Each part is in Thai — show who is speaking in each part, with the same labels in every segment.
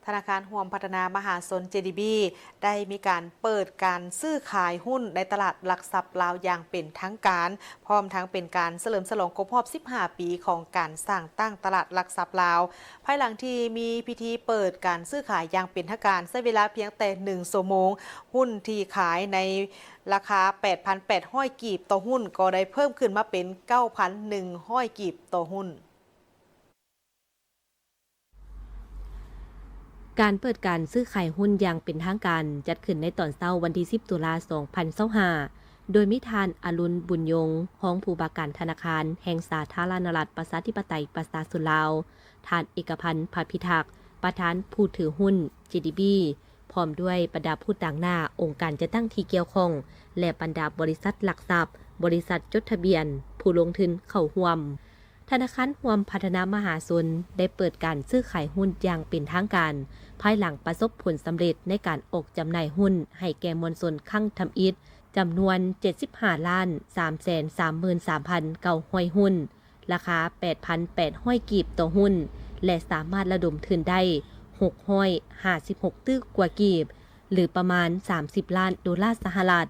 Speaker 1: ธนาคารห่วมพัฒนามหาชน JDB ได้มีการเปิดการซื้อขายหุ้นในตลาดหลักทรัพย์ลาวอย่างเป็นทางการพร้อมทั้งเป็นการเฉลิมฉลองครบรอบ 15 ปีของการสร้างตั้งตลาดหลักทรัพย์ลาวภายหลังที่มีพิธีเปิดการซื้อขายอย่างเป็นทางการใช้เวลาเพียงแต่1 ชั่วโมงหุ้นที่ขายในราคา 8,800 กีบต่อหุ้นก็ได้เพิ่มขึ้นมาเป็น 9,100 กีบต่อหุ้น
Speaker 2: การเปิดการซื้อขายหุ้นอย่างเป็นทางการจัดขึ้นในตอนเช้าวันที่ 10 ตุลาคม 2025 โดยมิทานอรุณบุญยงรองผู้ว่าการธนาคารแห่งสาธารณรัฐประชาธิปไตยประชาชนลาวท่านเอกพันธ์ภพิทักษ์ประธานผู้ถือหุ้น JDB พร้อมด้วยบรรดาผู้ต่างหน้าองค์การจัดตั้งที่เกี่ยวข้องและบรรดาบริษัทหลักทรัพย์บริษัทจดทะเบียนผู้ลงทุนเข้าร่วมธนาคารห่วมพัฒนามหาชนได้เปิดการซื้อขายหุ้นอย่างเป็นทางการภายหลังประสบผลสำเร็จในการออกจำหน่ายหุ้นให้แก่มวลชนคั่งทำอิฐจำนวน 75,333,900 หุ้นราคา 8,800 กีบต่อหุ้นและสามารถระดมทุนได้656 ตื้อกว่ากีบหรือประมาณ$30 ล้านสหรัฐ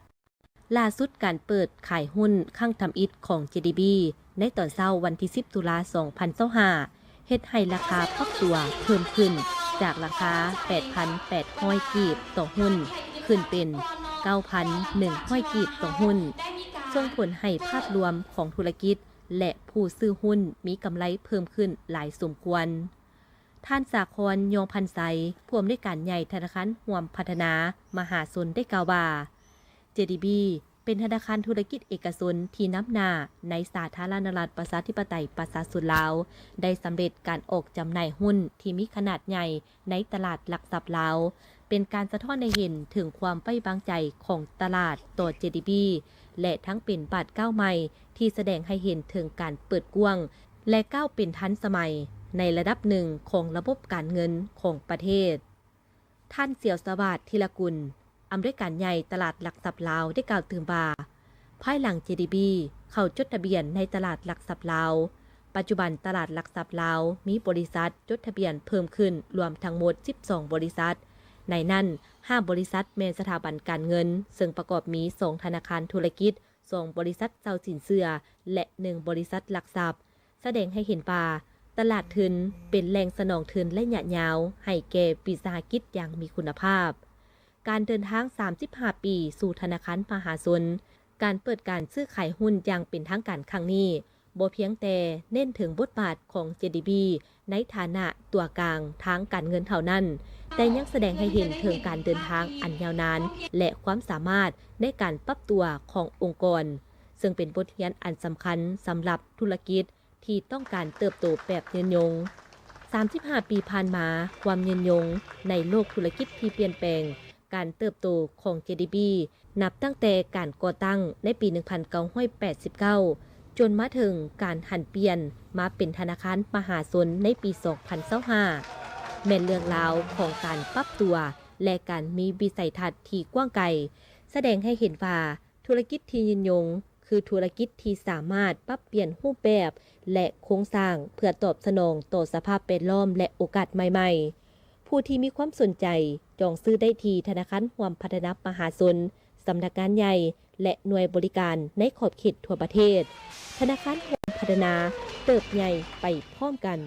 Speaker 2: ล่าสุดการเปิดขายหุ้นคั่งทำอิฐของ JDB ในตอนเช้าวันที่ 10 ตุลาคม 2025 เฮ็ดให้ราคาปรับตัวเพิ่มขึ้นจากราคา 8,800 กีบต่อหุ้นขึ้นเป็น 9,100 กีบต่อหุ้นส่งผลให้ภาพรวมของธุรกิจและผู้ซื้อหุ้นมีกำไรเพิ่มขึ้นหลายสมควรท่านสาครยงพันไซผู้อำนวยการใหญ่ธนาคารห่วมพัฒนามหาชนได้กล่าวว่า JDB เป็นธนาคารธุรกิจเอกชนที่นำหน้าในสาธารณรัฐประชาธิปไตยประชาชนลาวได้สำเร็จการออกจำหน่ายหุ้นที่มีขนาดใหญ่ในตลาดหลักทรัพย์ลาวเป็นการสะท้อนให้เห็นถึงความไว้วางใจของตลาดต่อ JDB และทั้งเป็นบาทก้าวใหม่ที่แสดงให้เห็นถึงการเปิดกว้างและก้าวเป็นทันสมัยในระดับหนึ่งของระบบการเงินของประเทศท่านเสี่ยวสวัสดิ์ธีรกุลอำนวยการใหญ่ตลาดหลักทรัพย์ลาวได้กล่าวถึงว่าภายหลัง JDB เข้าจดทะเบียนในตลาดหลักทรัพย์ลาวปัจจุบันตลาดหลักทรัพย์ลาวมีบริษัทจดทะเบียนเพิ่มขึ้นรวมทั้งหมด12บริษัทในนั้น5บริษัทแม่นสถาบันการเงินซึ่งประกอบมี2ธนาคารธุรกิจ2บริษัทเจ้าสินเชื่อและ1บริษัทหลักทรัพย์แสดงให้เห็นว่าตลาดทุนเป็นแหล่งสนองทุนระยะยาวให้แก่วิสาหกิจอย่างมีคุณภาพการเดินทาง35ปีสู่ธนาคารมหาชนการเปิดการซื้อขายหุ้นอย่างเป็นทางการครั้งนี้บ่เพียงแต่เน้นถึงบทบาทของ JDB ในฐานะตัวกลางทางการเงินเท่านั้นแต่ยังแสดงให้เห็นถึงการเดินทางอันยาวนานและความสามารถในการปรับตัวขององค์กรซึ่งเป็นบทเรียนอันสำคัญสำหรับธุรกิจที่ต้องการเติบโตแบบยืนยง35ปีผ่านมาความยืนยงในโลกธุรกิจที่เปลี่ยนแปลงการเติบโตของ JDB นับตั้งแต่การก่อตั้งในปี 1989 จนมาถึงการหันเปลี่ยนมาเป็นธนาคารมหาชนในปี 2025 แม่นเรื่องราวของการปรับตัวและการมีวิสัยทัศน์ที่กว้างไกลแสดงให้เห็นว่าธุรกิจที่ยืนยงคือธุรกิจที่สามารถปรับเปลี่ยนรูปแบบและโครงสร้างเพื่อตอบสนองต่อสภาพแวดล้อมและโอกาสใหม่ๆผู้ที่มีความสนใจจองซื้อได้ที่ธนาคารห่วมพัฒนามหาชนสำนักงานใหญ่และหน่วยบริการในขอบเขตทั่วประเทศธนาคารห่วมพัฒนาเติบใหญ่ไปพร้อมกัน